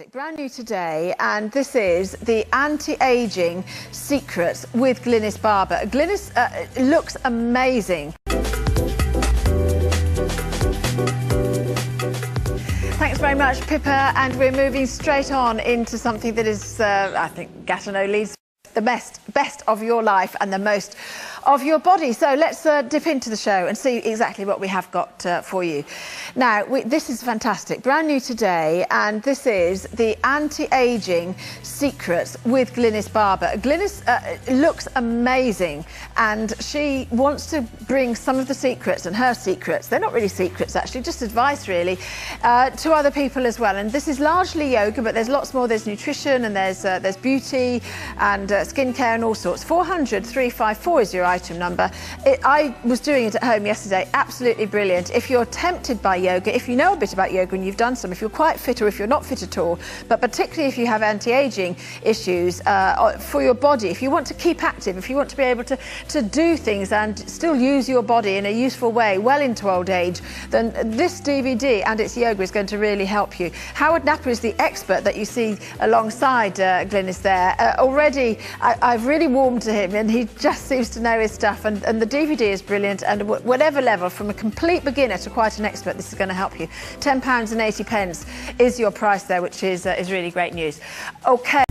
Brand new today, and this is the anti-aging secrets with Glynis Barber. Glynis looks amazing. Thanks very much, Pippa, and we're moving straight on into something that is, I think, Gatineau leads the best of your life and the most of your body. So let's dip into the show and see exactly what we have got for you. Now, this is fantastic. Brand new today, and this is the anti-aging secrets with Glynis Barber. Glynis looks amazing, and she wants to bring some of the secrets, and her secrets, they're not really secrets actually, just advice really, to other people as well. And this is largely yoga, but there's lots more. There's nutrition, and there's beauty and skincare and all sorts. 400 354 is your item number. I was doing it at home yesterday. Absolutely brilliant. If you're tempted by yoga, if you know a bit about yoga and you've done some, if you're quite fit or if you're not fit at all, but particularly if you have anti-aging issues for your body, if you want to keep active, if you want to be able to do things and still use your body in a useful way well into old age, then this DVD and its yoga is going to really help you. Howard Napper is the expert that you see alongside Glynis there. Already I've really warmed to him, and he just seems to know his stuff, and the DVD is brilliant, and whatever level, from a complete beginner to quite an expert, this is going to help you. £10.80 is your price there, which is really great news. Okay.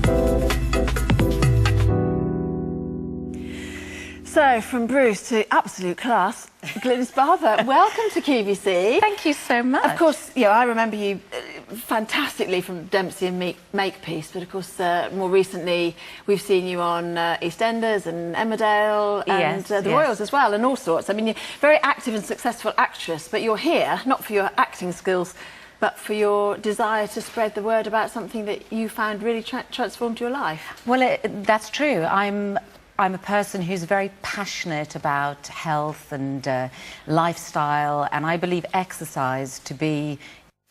So, from Bruce to absolute class, Glynis Barber, welcome to QVC. Thank you so much. Of course, you know, I remember you fantastically from Dempsey and Makepeace, but of course, more recently, we've seen you on EastEnders and Emmerdale and the Royals as well, and all sorts. I mean, you're a very active and successful actress, but you're here not for your acting skills, but for your desire to spread the word about something that you found really transformed your life. Well, that's true. I'm a person who's very passionate about health and lifestyle, and I believe exercise to be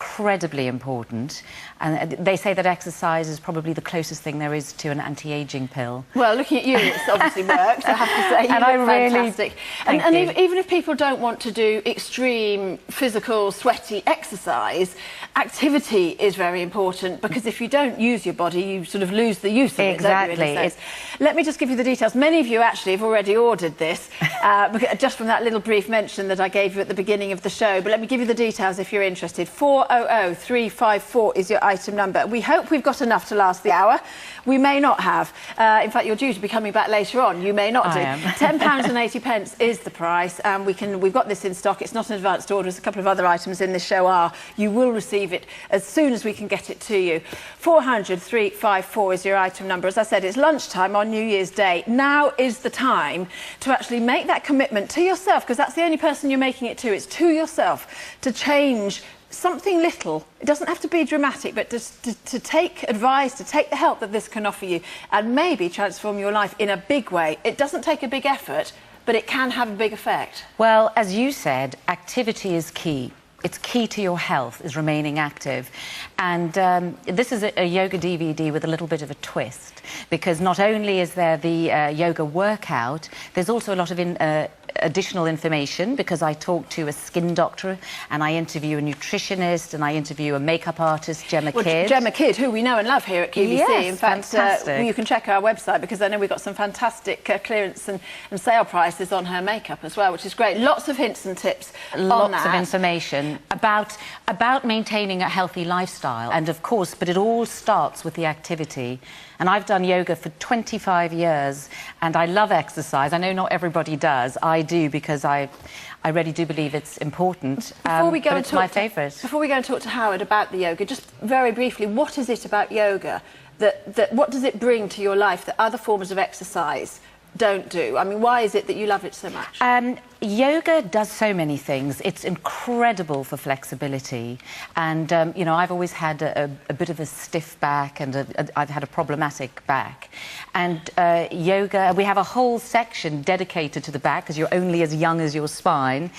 incredibly important. And they say that exercise is probably the closest thing there is to an anti-aging pill. Well, looking at you, it's obviously worked, I have to say. You look fantastic. And even if people don't want to do extreme physical, sweaty exercise, activity is very important, because if you don't use your body, you sort of lose the use of it. Exactly. Let me just give you the details. Many of you actually have already ordered this, just from that little brief mention that I gave you at the beginning of the show. But let me give you the details if you're interested. 400 354 is your item number. We hope we've got enough to last the hour. We may not have. In fact, you're due to be coming back later on. You may not do. £10.80 is the price, and we've got this in stock. It's not an advanced order, as a couple of other items in this show are. You will receive it as soon as we can get it to you. 400 354 is your item number. As I said, it's lunchtime on New Year's Day. Now is the time to actually make that commitment to yourself, because that's the only person you're making it to. It's to yourself, to change something little. It doesn't have to be dramatic, but to take advice, to take the help that this can offer you, and maybe transform your life in a big way. It doesn't take a big effort, but it can have a big effect. Well, as you said, activity is key. It's key to your health, is remaining active. And this is a yoga DVD with a little bit of a twist, because not only is there the yoga workout, there's also a lot of additional information, because I talk to a skin doctor, and I interview a nutritionist, and I interview a makeup artist, Gemma Kidd. Gemma Kidd, who we know and love here at QVC. Yes, in fact, you can check our website, because I know we've got some fantastic clearance and sale prices on her makeup as well, which is great. Lots of hints and tips on that. Lots of information about maintaining a healthy lifestyle, and of course, but it all starts with the activity. And I've done yoga for 25 years, and I love exercise. I know not everybody does. I do, because I really do believe it's important. Before we go but it's my favourite. Before we go and talk to Howard about the yoga, just very briefly, what is it about yoga what does it bring to your life that other forms of exercise don't do? I mean, why is it that you love it so much? Yoga does so many things. It's incredible for flexibility, and you know, I've always had a bit of a stiff back, and I've had a problematic back, and yoga, we have a whole section dedicated to the back, because you're only as young as your spine.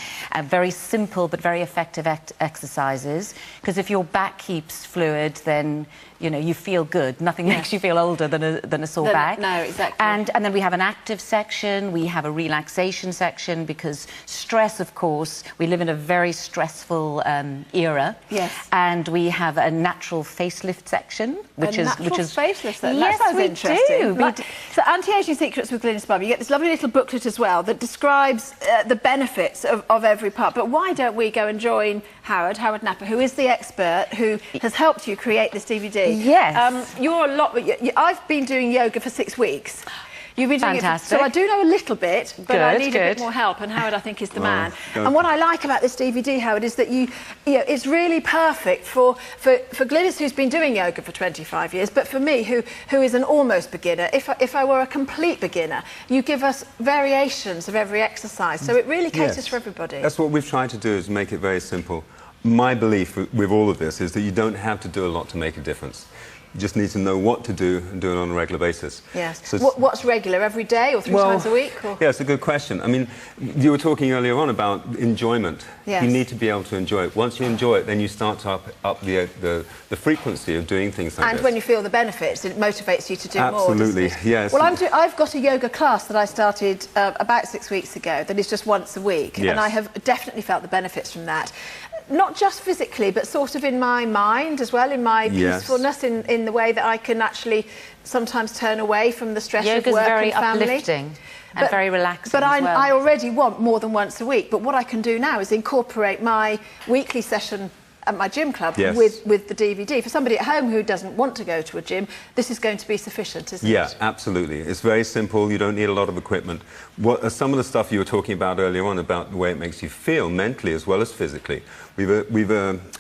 Very simple but very effective exercises, because if your back keeps fluid, then you know, you feel good. Nothing makes you feel older than a sore back. No, exactly. And then we have an active section, we have a relaxation section, because because stress, of course, we live in a very stressful era. Yes. And we have a natural facelift section, which is facelift. Yes, that sounds we interesting. do. So, Anti-Aging Secrets with Glynis Barber. You get this lovely little booklet as well that describes the benefits of every part. But why don't we go and join Howard Napper, who is the expert who has helped you create this DVD? Yes. You're a lot. I've been doing yoga for 6 weeks. You've been doing Fantastic. it, so I do know a little bit, but I need a bit Good. more help. And Howard, I think, is the man. And what I like about this DVD, Howard, is that it's really perfect for Glynis, who's been doing yoga for 25 years, but for me, who is an almost beginner. If I were a complete beginner, you give us variations of every exercise, so it really caters for everybody. That's what we've tried to do, is make it very simple. My belief with all of this is that you don't have to do a lot to make a difference. You just need to know what to do and do it on a regular basis. Yes. So what's regular? Every day or three times a week? Or? Yeah, it's a good question. I mean, you were talking earlier on about enjoyment. Yes. You need to be able to enjoy it. Once you enjoy it, then you start to up the frequency of doing things like this. And when you feel the benefits, it motivates you to do more. Absolutely, yes. Well, I've got a yoga class that I started about 6 weeks ago that is just once a week. Yes. And I have definitely felt the benefits from that. Not just physically, but sort of in my mind as well, in my peacefulness, in the way that I can actually sometimes turn away from the stress of work very and family. uplifting and very relaxing. But as well. I already want more than once a week. But what I can do now is incorporate my weekly session at my gym club with the DVD. For somebody at home who doesn't want to go to a gym, this is going to be sufficient, isn't it? Yeah, absolutely. It's very simple. You don't need a lot of equipment. Some of the stuff you were talking about earlier on, about the way it makes you feel mentally as well as physically, we've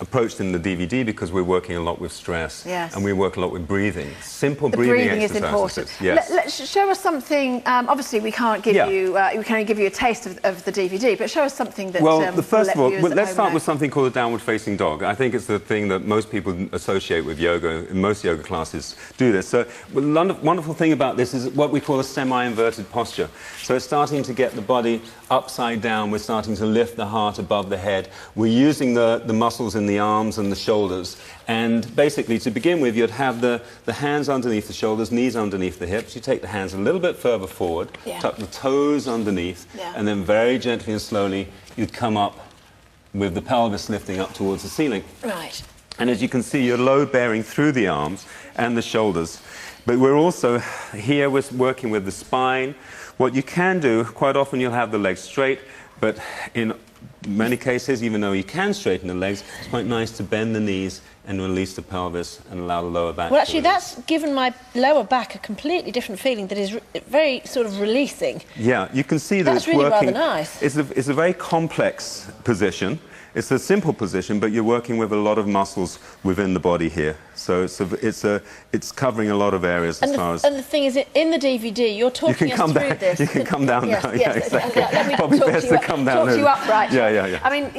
approached in the DVD because we're working a lot with stress. Yes. And we work a lot with breathing. Simple The breathing breathing exercises. is important. Yes. Let's show us something. Obviously, we can't give you we can only give you a taste of the DVD, but show us something that. Well, first of all, let's start know. with something called a downward-facing dog. I think it's the thing that most people associate with yoga. In most yoga classes do this. So, the wonderful thing about this is what we call a semi-inverted posture. So it's starting to get the body upside down. We're starting to lift the heart above the head. We're using the muscles in the arms and the shoulders. And basically, to begin with, you'd have the hands underneath the shoulders, knees underneath the hips. You take the hands a little bit further forward, tuck the toes underneath, and then very gently and slowly, you'd come up with the pelvis lifting up towards the ceiling. Right. And as you can see, you're load bearing through the arms and the shoulders. But we're also here, we're working with the spine. What you can do, quite often you'll have the legs straight, but in many cases, even though you can straighten the legs, it's quite nice to bend the knees and release the pelvis and allow the lower back. Well, actually, that's given my lower back a completely different feeling that is very sort of releasing. Yeah, you can see that that's it's really working. Rather nice. It's a very complex position. It's a simple position, but you're working with a lot of muscles within the body here. So it's covering a lot of areas as far as... And the thing is, in the DVD, you're talking us through this. You can come down now. Yes, Yeah, exactly. let me Probably talk best to you to come down. Talk you upright. Yeah. I mean,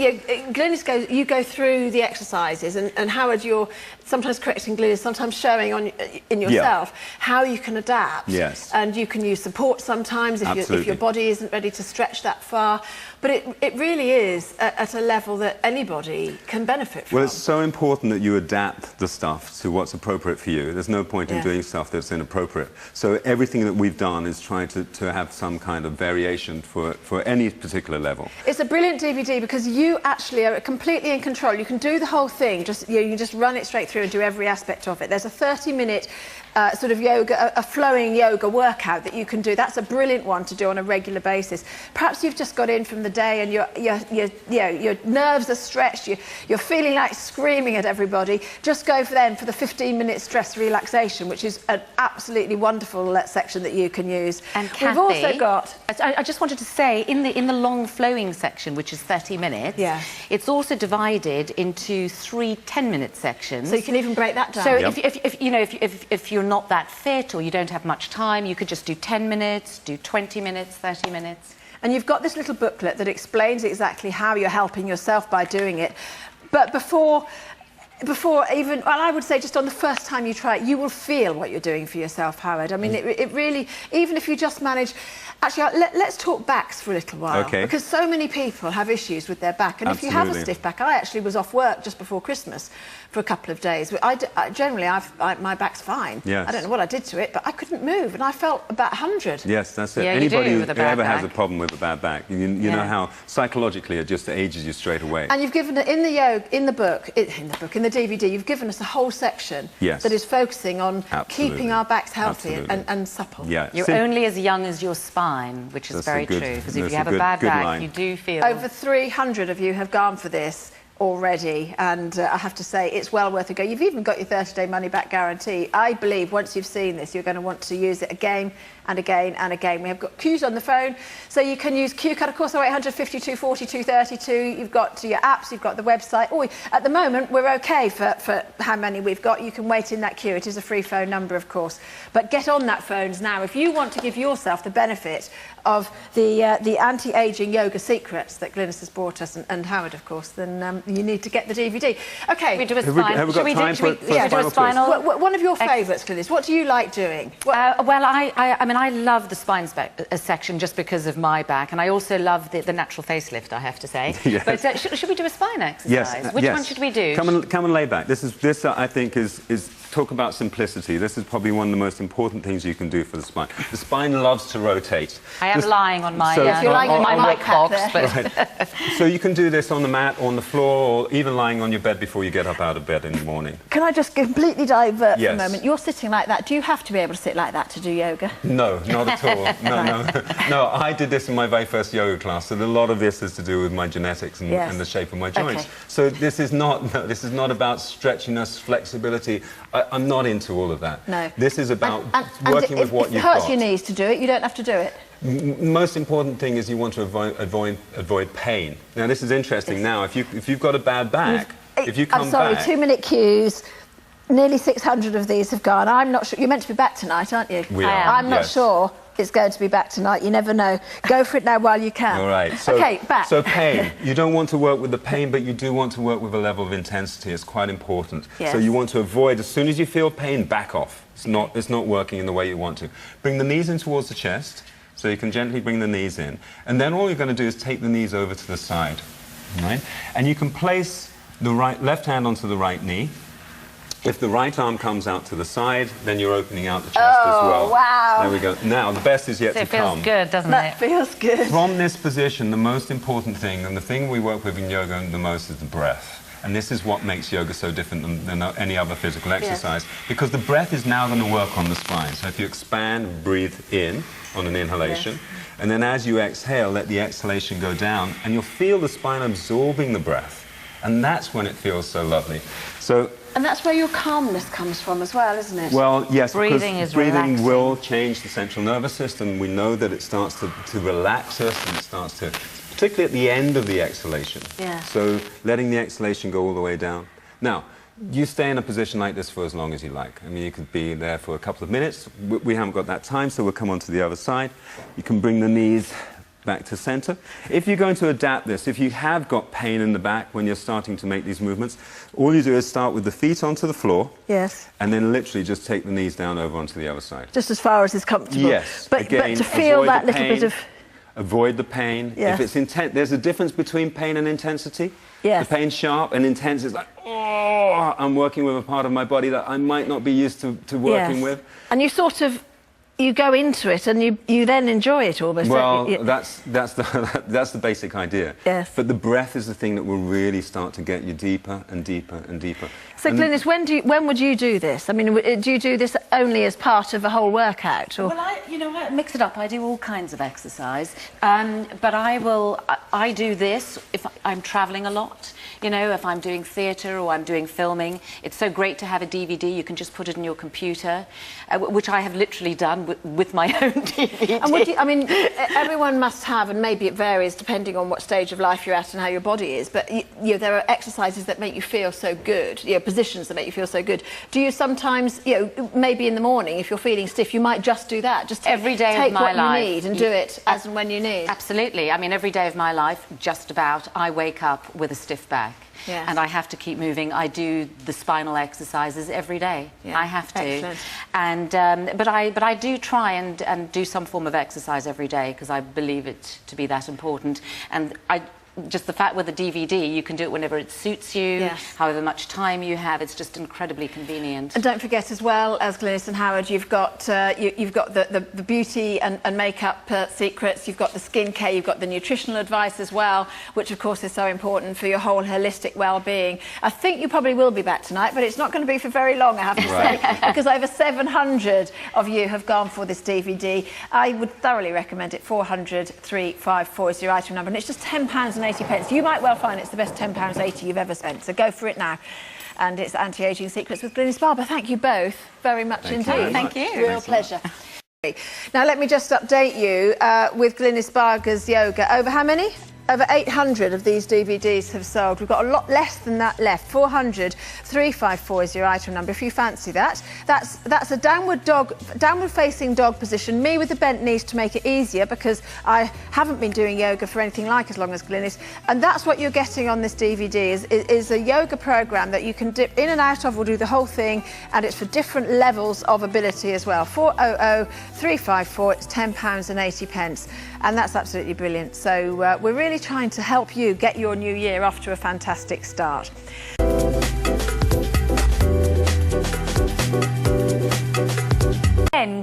Glynis you go through the exercises, and Howard, you're sometimes correcting Glynis, sometimes showing in yourself how you can adapt. Yes. And you can use support sometimes if your body isn't ready to stretch that far. But it really is at a level that anybody can benefit from. Well, it's so important that you adapt the stuff to what's appropriate for you. There's no point in doing stuff that's inappropriate. So everything that we've done is trying to have some kind of variation for any particular level. It's a brilliant DVD because you actually are completely in control. You can do the whole thing. You can just run it straight through and do every aspect of it. There's a 30-minute sort of yoga, a flowing yoga workout that you can do. That's a brilliant one to do on a regular basis. Perhaps you've just got in from the day and your nerves are stretched. You're feeling like screaming at everybody. Just go for the 15-minute stress relaxation, which is an absolutely wonderful section that you can use. And Kathy, we've also got... I just wanted to say, in the long flowing section, which is 30 minutes, it's also divided into 3 10-minute sections. So you can even break that down. So if you're not that fit or you don't have much time, you could just do 10 minutes, do 20 minutes, 30 minutes. And you've got this little booklet that explains exactly how you're helping yourself by doing it. But before before even, well, I would say just on the first time you try it, you will feel what you're doing for yourself, Howard. I mean, it really, even if you just manage... Actually, let's talk backs for a little while. Okay. Because so many people have issues with their back. And if you have a stiff back, I actually was off work just before Christmas for a couple of days. Generally, my back's fine. Yes. I don't know what I did to it, but I couldn't move, and I felt about 100. Yes, that's it. Yeah, Anybody you do who with a bad ever has back. a problem with a bad back, you know how psychologically it just ages you straight away. And you've given it in the DVD, you've given us a whole section that is focusing on keeping our backs healthy and supple. Yeah. You're only as young as your spine, which is very true, because if you have a bad back, you do feel... Over 300 of you have gone for this already, and I have to say it's well worth a go. You've even got your 30-day money-back guarantee. I believe once you've seen this, you're going to want to use it again and again and again. We have got Q's on the phone, so you can use Q Card, of course, 0800 52 40 232. You've got your apps, you've got the website. Oh, at the moment, we're OK for how many we've got. You can wait in that queue. It is a free phone number, of course. But get on that phones now. If you want to give yourself the benefit of the anti-aging yoga secrets that Glynis has brought us, and Howard, of course, then you need to get the DVD. OK. We do a Have we spine. got time for a spinal? One of your favourites, Glynis. What do you like doing? Well, I mean, I love the spine section just because of my back, and I also love the natural facelift, I have to say. Yes. But should we do a spine exercise? Yes. Which one should we do? Come and lay back. This I think is talk about simplicity. This is probably one of the most important things you can do for the spine. The spine loves to rotate. I am lying on my if you're lying on my work box, there. but So you can do this on the mat, or on the floor, or even lying on your bed before you get up out of bed in the morning. Can I just completely divert for a Yes. moment? You're sitting like that. Do you have to be able to sit like that to do yoga? No, not at all. No, I did this in my very first yoga class, and a lot of this is to do with my genetics and the shape of my joints. Okay. So this is not about stretchiness, flexibility. I'm not into all of that. No. This is about And working with what if you've it hurts got. your knees to do it, you don't have to do it. Most important thing is you want to avoid pain. Now this is interesting. Yes. Now if you've got a bad back, if you come I'm sorry, back, 2-minute queues. Nearly 600 of these have gone. I'm not sure. You're meant to be back tonight, aren't you? We I are. am. I'm not yes. sure it's going to be back tonight. You never know. Go for it now while you can. All right. So, OK, back. So pain. You don't want to work with the pain, but you do want to work with a level of intensity. It's quite important. Yes. So you want to avoid, as soon as you feel pain, back off. It's not working in the way you want to. Bring the knees in towards the chest, so you can gently bring the knees in. And then all you're going to do is take the knees over to the side. Right? And you can place the left hand onto the right knee. If the right arm comes out to the side, then you're opening out the chest as well. Wow. There we go. Now, the best is yet to it feels come. good, doesn't That it? feels good. From this position, the most important thing, and the thing we work with in yoga the most, is the breath. And this is what makes yoga so different than any other physical exercise, because the breath is now going to work on the spine. So if you expand, breathe in on an inhalation, and then as you exhale, let the exhalation go down, and you'll feel the spine absorbing the breath. And that's when it feels so lovely. So, And that's where your calmness comes from as well, isn't it? well, yes, Breathing because is breathing relaxing. will change the central nervous system. We know that it starts to relax us, and it starts to, particularly at the end of the exhalation. Yeah. So letting the exhalation go all the way down. Now, you stay in a position like this for as long as you like. I mean, you could be there for a couple of minutes. We haven't got that time, so we'll come on to the other side. You can bring the knees back to center. If you're going to adapt this, if you have got pain in the back when you're starting to make these movements, all you do is start with the feet onto the floor. Yes. And then literally just take the knees down over onto the other side. Just as far as is comfortable. Yes. But Again, to feel avoid that the little pain. bit of... Avoid the pain. Yes. If it's intense, there's a difference between pain and intensity. Yes. The pain's sharp, and intense is like, oh, I'm working with a part of my body that I might not be used to working with. And you sort of... You go into it and you then enjoy it almost. Well, don't you? that's the basic idea. Yes. But the breath is the thing that will really start to get you deeper and deeper and deeper. So, And Glynis, when would you do this? I mean, do you do this only as part of a whole workout? Or? Well, I mix it up. I do all kinds of exercise, but I do this if I'm travelling a lot. You know, if I'm doing theatre or I'm doing filming, it's so great to have a DVD. You can just put it in your computer, which I have literally done with my own DVD. And would you, I mean, everyone must have, and maybe it varies depending on what stage of life you're at and how your body is, but there are exercises that make you feel so good, positions that make you feel so good. Do you sometimes, you know, maybe in the morning, if you're feeling stiff, you might just do that? Just every day of my life. Take what you need and do it as and when you need. Absolutely. I mean, every day of my life, just about, I wake up with a stiff back. Yes. And I have to keep moving. I do the spinal exercises every day. Yeah. I have to. Excellent. And but I do try and do some form of exercise every day because I believe it to be that important. And just the fact with the DVD, you can do it whenever it suits you, yes. however much time you have. It's just incredibly convenient. And don't forget, as well as Glynis and Howard, you've got you've got the beauty and makeup secrets. You've got the skincare. You've got the nutritional advice as well, which of course is so important for your whole holistic well-being. I think you probably will be back tonight, but it's not going to be for very long, I have to say, because over 700 of you have gone for this DVD. I would thoroughly recommend it. 400 354 is your item number, and it's just £10.80. You might well find it's the best £10.80 you've ever spent, so go for it now. And it's Anti-Aging Secrets with Glynis Barber. Thank you both very much indeed. Thank you. Real pleasure. Now let me just update you with Glynis Barber's yoga. Over how many? Over 800 of these DVDs have sold. We've got a lot less than that left. 400 354 is your item number if you fancy that. That's a downward facing dog position. Me with the bent knees to make it easier because I haven't been doing yoga for anything like as long as Glynis. And that's what you're getting on this DVD is a yoga program that you can dip in and out of. We'll do the whole thing, and it's for different levels of ability as well. 400 354. It's £10.80, and that's absolutely brilliant. So we're really trying to help you get your new year off to a fantastic start.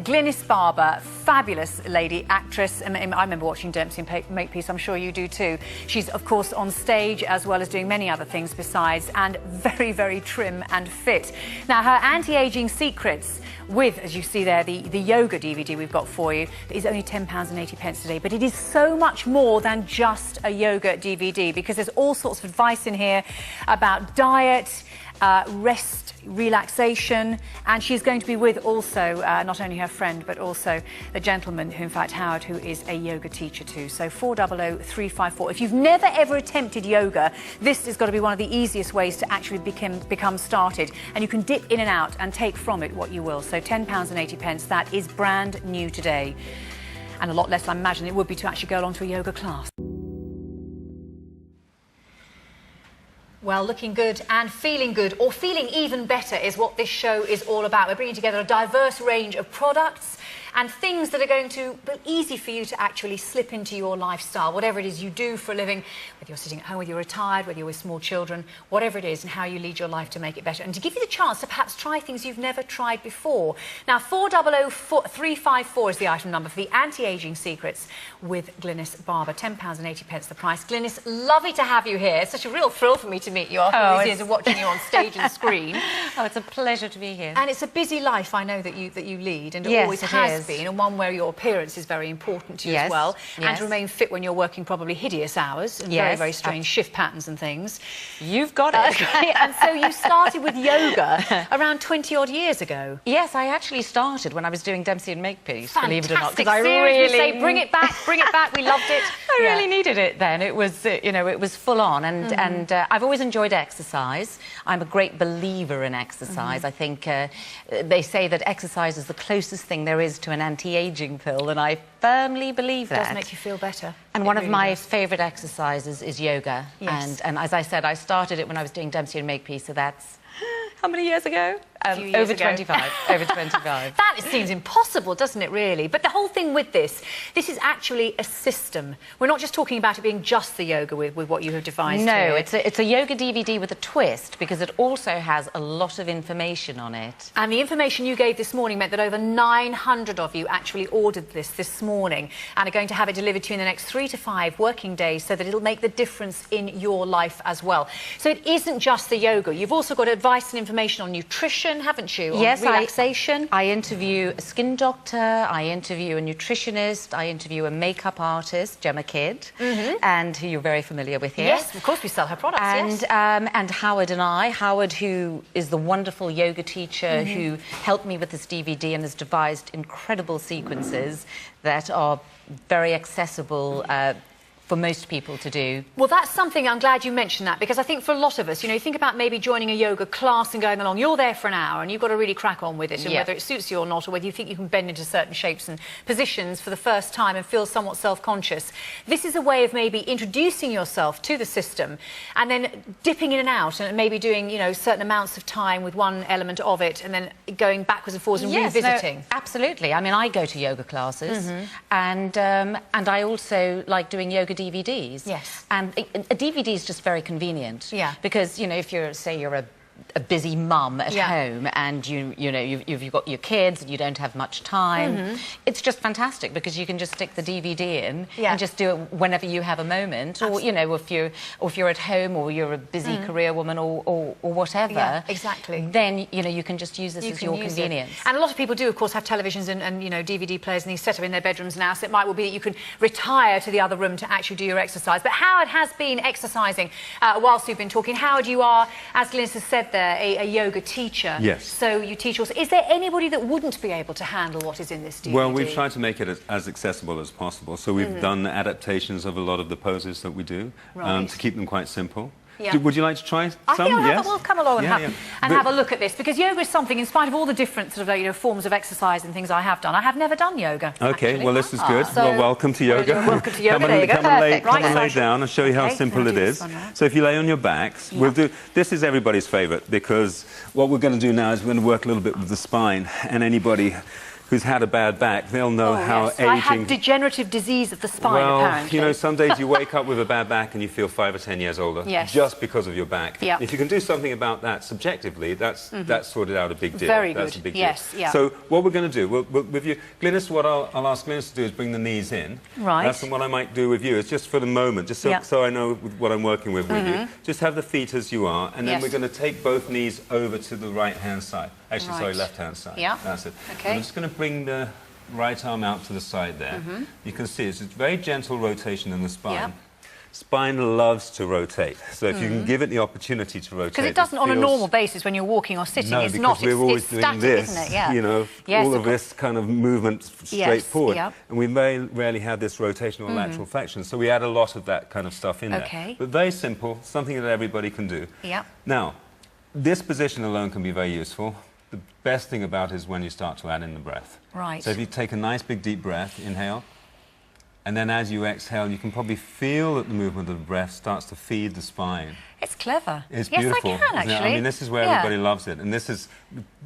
Glynis Barber, fabulous lady, actress, and I remember watching Dempsey and Makepeace, I'm sure you do too. She's of course on stage as well as doing many other things besides, and very, very trim and fit. Now her anti-aging secrets with, as you see there, the yoga DVD we've got for you is only £10.80 today, but it is so much more than just a yoga DVD because there's all sorts of advice in here about diet, rest, relaxation, and she's going to be with also not only her friend but also the gentleman who, in fact, Howard, who is a yoga teacher too. So 400 354. If you've never ever attempted yoga, this has got to be one of the easiest ways to actually become started, and you can dip in and out and take from it what you will. So £10.80, that is brand new today, and a lot less, I imagine, it would be to actually go along to a yoga class. Well, looking good and feeling good, or feeling even better, is what this show is all about. We're bringing together a diverse range of products and things that are going to be easy for you to actually slip into your lifestyle, whatever it is you do for a living, whether you're sitting at home, whether you're retired, whether you're with small children, whatever it is, and how you lead your life to make it better, and to give you the chance to perhaps try things you've never tried before. Now, 400 354 is the item number for the Anti-Aging Secrets with Glynis Barber. £10.80 the price. Glynis, lovely to have you here. It's such a real thrill for me to meet you after all these years of watching you on stage and screen. Oh, it's a pleasure to be here. And it's a busy life, I know, that you lead, and yes, always has been, and one where your appearance is very important to you as well, and to remain fit when you're working probably hideous hours and very, very strange shift patterns and things. You've got it. And so you started with yoga around 20-odd years ago. Yes, I actually started when I was doing Dempsey and Makepeace, believe it or not. Fantastic series. We say, bring it back, we loved it. I really needed it then. It was, you know, it was full on, and I've always enjoyed exercise. I'm a great believer in exercise. I think they say that exercise is the closest thing there is to an anti-aging pill, and I firmly believe that. It does make you feel better. And one of my favourite exercises is yoga. Yes. And as I said, I started it when I was doing Dempsey and Makepeace, so that's how many years ago? Over 25. Over 25. That seems impossible, doesn't it, really? But the whole thing with this is actually a system. We're not just talking about it being just the yoga with what you have devised No, here. it's a yoga DVD with a twist, because it also has a lot of information on it. And the information you gave this morning meant that over 900 of you actually ordered this morning and are going to have it delivered to you in the next 3 to 5 working days, so that it'll make the difference in your life as well. So it isn't just the yoga. You've also got advice and information on nutrition, haven't you? Yes, on relaxation. I interview a skin doctor, I interview a nutritionist, I interview a makeup artist, Gemma Kidd, and who you're very familiar with here. Yes, of course, we sell her products, and Howard and I. Howard, who is the wonderful yoga teacher who helped me with this DVD and has devised incredible sequences that are very accessible for most people to do. Well, that's something, I'm glad you mentioned that, because I think for a lot of us, you know, you think about maybe joining a yoga class and going along, you're there for an hour and you've got to really crack on with it, and whether it suits you or not, or whether you think you can bend into certain shapes and positions for the first time and feel somewhat self-conscious. This is a way of maybe introducing yourself to the system and then dipping in and out and maybe doing, you know, certain amounts of time with one element of it and then going backwards and forwards and revisiting. No, absolutely. I mean, I go to yoga classes and I also like doing yoga DVDs. Yes. And a DVD is just very convenient. Yeah. Because, you know, if you're, say, you're a busy mum at home and you know you've got your kids and you don't have much time, it's just fantastic because you can just stick the DVD in and just do it whenever you have a moment. Absolutely. Or, you know, if you're at home or you're a busy career woman or whatever, then, you know, you can just use this as your convenience. And a lot of people do, of course, have televisions and you know, DVD players, and these set up in their bedrooms now, so it might well be that you can retire to the other room to actually do your exercise. But Howard has been exercising whilst we've been talking. Howard, you are, as Glynis has said there, a yoga teacher. Yes. So you teach also. Is there anybody that wouldn't be able to handle what is in this DVD? Well, we've tried to make it as accessible as possible. So we've done adaptations of a lot of the poses that we do to keep them quite simple. Yeah. Would you like to try some? I think yes? we'll come along and, have a look at this, because yoga is something, in spite of all the different sort of, you know, forms of exercise and things I have done, I have never done yoga. Okay, actually. well, this is good. So, well, welcome to yoga. Welcome to yoga. There you go. Come and lay down. I'll show you how simple it is. So if you lay on your backs, we'll do. This is everybody's favourite, because what we're going to do now is we're going to work a little bit with the spine, and anybody who's had a bad back, they'll know how aging... I have degenerative disease of the spine, apparently. You know, some days you wake up with a bad back and you feel 5 or 10 years older, just because of your back. Yep. If you can do something about that subjectively, that's sorted out a big deal. Very that's good. A big yes, deal. Yeah. So what we're going to do, with you, Glynis, what I'll ask Glynis to do is bring the knees in. Right. That's what I might do with you. It's just for the moment, just so I know what I'm working with you. Just have the feet as you are, and then we're going to take both knees over to the right-hand side. Actually, sorry, left-hand side. Yeah. That's it. Okay. I'm just going to bring the right arm out to the side there. You can see it's a very gentle rotation in the spine. Spine loves to rotate, so if you can give it the opportunity to rotate, because it doesn't on a normal basis when you're walking or sitting. No, it's because not. we're always it's doing static, this, isn't it? Yeah. You know, all of this kind of movement straight forward, and we very rarely have this rotational lateral flexion. So we add a lot of that kind of stuff in there. But very simple, something that everybody can do. Now, this position alone can be very useful. The best thing about it is when you start to add in the breath. Right. So if you take a nice big deep breath, inhale, and then as you exhale, you can probably feel that the movement of the breath starts to feed the spine. It's clever. It's beautiful. Yes, I can, actually. I mean, this is where everybody loves it. And this is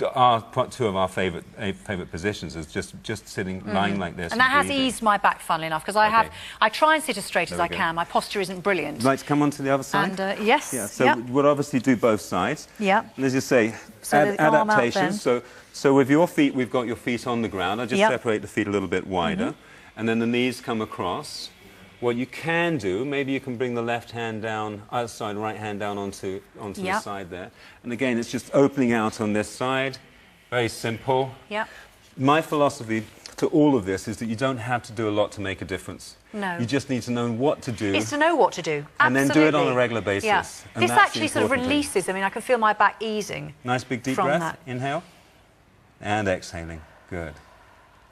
two of our favourite positions, is just sitting, lying like this. And that has eased my back, funnily enough, because I try and sit as straight as I can. My posture isn't brilliant. Would you like to come on to the other side? And, yes. Yeah, so we'll obviously do both sides. Yeah. And as you say, adaptations. So with your feet, we've got your feet on the ground. I just separate the feet a little bit wider. And then the knees come across. What you can do, maybe you can bring the left hand down, other side, right hand down onto the side there. And again, it's just opening out on this side. Very simple. My philosophy to all of this is that you don't have to do a lot to make a difference. No. You just need to know what to do. It's to know what to do. And then do it on a regular basis. Yeah. And this actually sort of releases. I mean, I can feel my back easing. Nice big deep breath. Inhale. And exhaling. Good.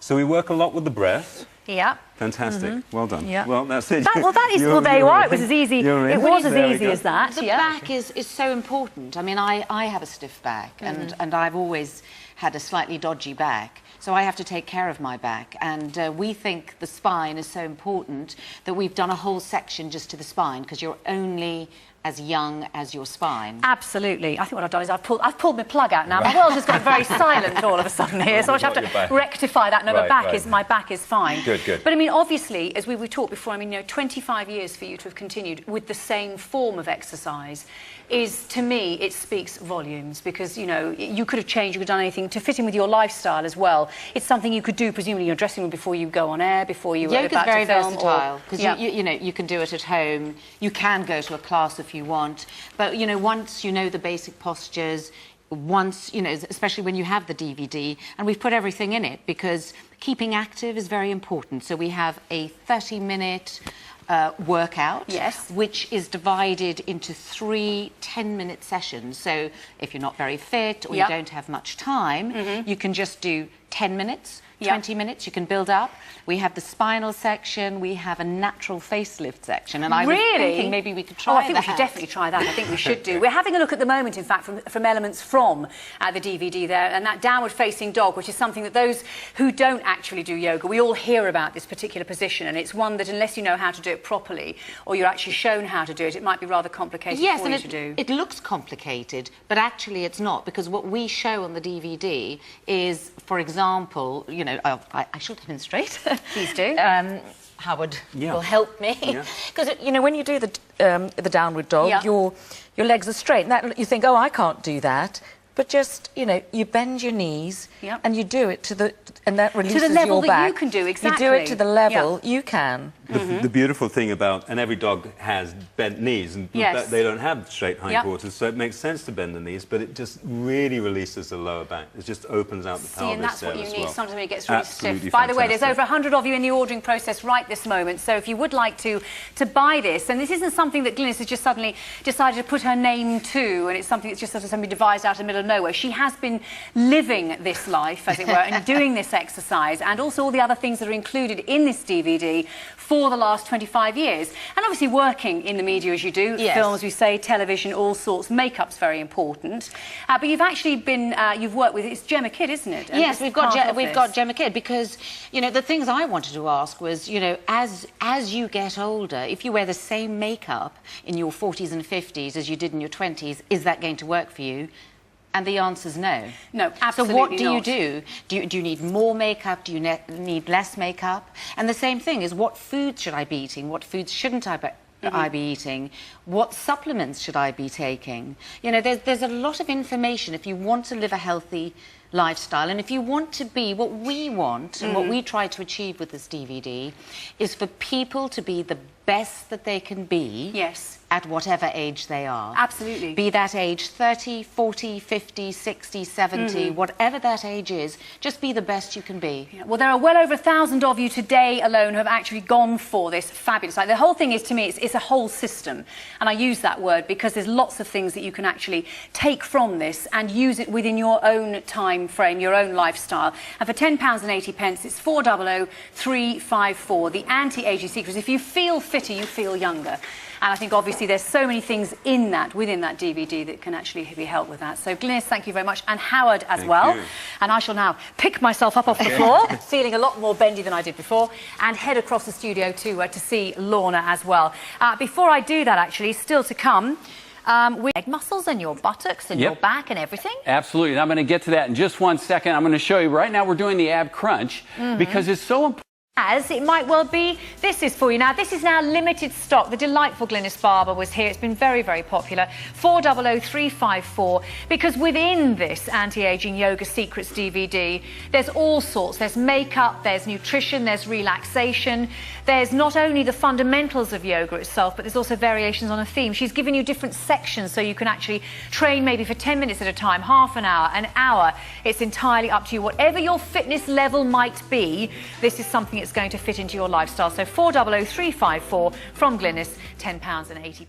So we work a lot with the breath. Yeah. Fantastic. Well done. Well, that's it. Well, there you are. It was as easy. It was as easy as that. The back is so important. I mean, I have a stiff back, and I've always had a slightly dodgy back, so I have to take care of my back. And we think the spine is so important that we've done a whole section just to the spine, because you're only as young as your spine. Absolutely. I think what I've done is I've pulled my plug out now. My world has got very silent all of a sudden here, so I have to rectify that. No, my back is fine. Good. But I mean, obviously, as we talked before, I mean, you know, 25 years for you to have continued with the same form of exercise is, to me, it speaks volumes, because, you know, you could have changed, you could have done anything to fit in with your lifestyle as well. It's something you could do, presumably, in your dressing room before you go on air, before you were about to film. Yoga's very versatile, because you know, you can do it at home, you can go to a class if you want, but, you know, once you know the basic postures, once, you know, especially when you have the DVD, and we've put everything in it, because keeping active is very important. So we have a 30-minute workout, which is divided into 3 10-minute sessions. So if you're not very fit or you don't have much time, you can just do 10 minutes, Yep. 20 minutes, you can build up. We have the spinal section, we have a natural facelift section, and I was thinking maybe we could try that. I think we should definitely try that. I think we should do. We're having a look at the moment, in fact, from elements from the DVD there, and that downward facing dog, which is something that those who don't actually do yoga, we all hear about this particular position, and it's one that unless you know how to do it properly, or you're actually shown how to do it, it might be rather complicated for you to do. It looks complicated, but actually it's not, because what we show on the DVD is, for example, you know, I should demonstrate. Please do. Howard will help me, because you know when you do the downward dog, your legs are straight, and that you think, oh, I can't do that, but just you bend your knees and you do it and that releases to the level your that back. you can do exactly. You do it to the level you can. The beautiful thing about, and every dog has bent knees, and they don't have straight hindquarters, so it makes sense to bend the knees, but it just really releases the lower back. It just opens out the pelvis. And that's there what you as need well. sometimes when it gets really Absolutely stiff. By the way, there's fantastic. over 100 of you in the ordering process right this moment, so if you would like to buy this, and this isn't something that Glynis has just suddenly decided to put her name to, and it's something that's just sort of something devised out of the middle of nowhere. She has been living this life, as it were, and doing this exercise, and also all the other things that are included in this DVD for the last 25 years. And obviously working in the media as you do, films, we say, television, all sorts, makeup's very important. But you've actually been, you've worked with, it's Gemma Kidd, isn't it? And yes, we've got Gemma Kidd, because, you know, the things I wanted to ask was, you know, as you get older, if you wear the same makeup in your 40s and 50s as you did in your 20s, is that going to work for you? And the answer's no. No, absolutely So what do not. you do? Do you need more makeup? Do you need less makeup? And the same thing is, what foods should I be eating? What foods shouldn't I be eating? What supplements should I be taking? You know, there's a lot of information if you want to live a healthy lifestyle, and if you want to be what we want and what we try to achieve with this DVD is for people to be the best that they can be. Yes. At whatever age they are. Absolutely. Be that age 30, 40, 50, 60, 70, whatever that age is, just be the best you can be. Yeah, well, there are well over 1,000 of you today alone who have actually gone for this fabulous. Like, the whole thing is, to me, it's a whole system. And I use that word because there's lots of things that you can actually take from this and use it within your own time frame, your own lifestyle. And for £10.80, it's 400354. The anti-aging secrets. If you feel fitter, you feel younger. And I think, obviously, there's so many things within that DVD that can actually be helped with that. So, Glynis, thank you very much, and Howard as well. You. And I shall now pick myself up off the floor, feeling a lot more bendy than I did before, and head across the studio to see Lorna as well. Before I do that, actually, still to come, with leg muscles and your buttocks and your back and everything. Absolutely, and I'm going to get to that in just 1 second. I'm going to show you right now we're doing the ab crunch because it's so important. As it might well be, this is for you. Now, this is now limited stock. The delightful Glynis Barber was here. It's been very, very popular. 400354. Because within this Anti-Aging Yoga Secrets DVD, there's all sorts. There's makeup, there's nutrition, there's relaxation. There's not only the fundamentals of yoga itself, but there's also variations on a theme. She's given you different sections so you can actually train maybe for 10 minutes at a time, half an hour. It's entirely up to you. Whatever your fitness level might be, this is something that's going to fit into your lifestyle. So 400354 from Glynis, £10.80.